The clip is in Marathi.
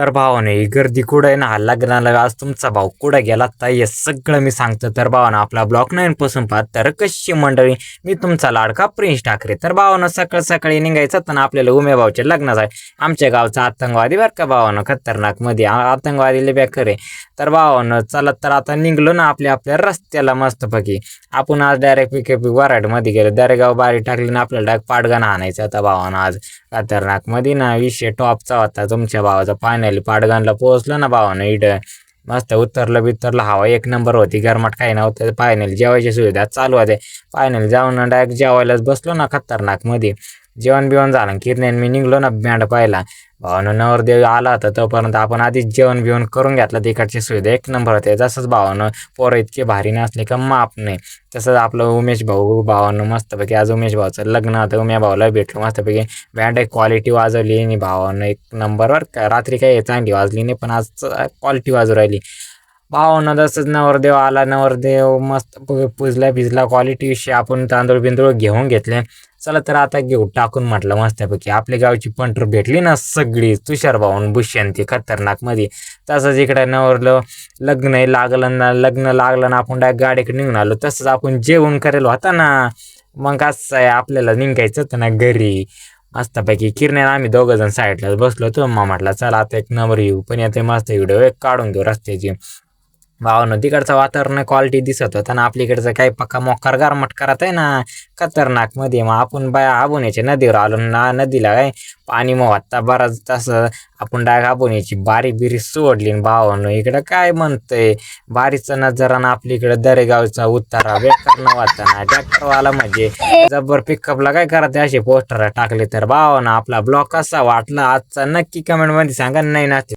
तर भावाने ही गर्दी कुठं आहे ना, हा लग्नाला आज तुमचा भाऊ कुठं गेला ताई हे सगळं मी सांगतो. तर भावानं आपला ब्लॉक 9 पासून पाहत तर कशी मंडळी, मी तुमचा लाडका प्रिन्स ठाकरे. तर भावानं सकाळ सकाळी निघायचं तर ना आपल्याला उमे भाऊच्या लग्नाचं आहे. आमच्या गावचा आतंकवादी बरं का भावानं, खतरनाक मध्ये आतंकवादी लय बेकार आहे. तर भावानं चला तर आता निघलो ना आपल्या आपल्या रस्त्याला मस्तपैकी. आपण आज डायरेक्ट पिकअप वराडमध्ये गेलो, दरेगाव बारी टाकली ना आपल्याला डायरेक्ट पाडगाणा आणायचं होता भावानं आज. खतरनाक मध्ये ना विषय टॉपचा होता. तुमच्या भावाचा फायनली पाडगाणला पोहोचला ना भावानं इथं. मस्त उतरलं बितरलं, हवा एक नंबर होती, गरमाट काही नव्हतं. फायनल जेवायची सुविधा चालू होते. फायनल जाऊन डायरेक्ट जेवायलाच बसलो ना खतरनाक मध्ये. जेवण बिवण झालं, किरण्यान मी निघलो ना बँड पाहिला. भावानं नवरदेव आला होता तोपर्यंत आपण आधीच जेवण बिवण करून घेतलं. तिकडची सुविधा एक नंबर होते. जसंच भावानं पोरं इतके भारी नसले का माप नाही. तसंच आपलं उमेश भावानं मस्तपैकी आज उमेश भाऊचं लग्न होतं. उमेश भाऊला भेटलो मस्तपैकी. बँड एक क्वालिटी वाजवली आणि भावानं एक नंबरवर का रात्री काही चांगली वाजली नाही, पण आज क्वालिटी वाजू राहिली. भावानं जसंच नवरदेव आला, नवरदेव मस्त पुजला भिजला. क्वालिटी विषयी आपण तांदूळ बिंदूळ घेऊन घेतले. चला तर आता घेऊ टाकून म्हटलं मस्तपैकी. आपल्या गावची पंटर भेटली ना सगळी, तुषार भाऊन बुशन ती खतरनाक मध्ये. तसंच इकडे नवरलं लग्न लागलं ना, लग्न लागलं ना आपण डायरेक्ट गाडीकडे निघून आलो. तसंच आपण जेवण करेल होता ना, मग असं आहे आपल्याला निघायचं होतं ना घरी. मस्तपैकी किरण्याला आम्ही दोघं जण साईडला बसलो होतो. मग म्हटलं चला आता एक नंबर येऊ, पण यात मस्त व्हिडिओ एक काढून घेऊ रस्त्याची. भावानं तिकडचं वातावरण क्वालिटी दिसत होतं ना, आपल्याकडचं काही पक्का मोकार गारमट करत आहे ना खतरनाक मध्ये. मग आपण बाया आबोण्याच्या नदीवर आलो ना, नदीला काय पाणी मग वाटता बराच तसं आपण डायरेक्ट आबोण्याची बारी बिरी सोडली. भावानं इकडं काय म्हणतंय बारीचा नजारा ना, आपल्या इकडं दरेगावचा उतारा बेकार न वाटता ना. ट्रॅक्टरवाला म्हणजे जबर पिकअपला काय करत असे पोस्टर टाकले. तर भावानं आपला ब्लॉग कसा वाटला आजचा नक्की कमेंट मध्ये सांगा. नाही ना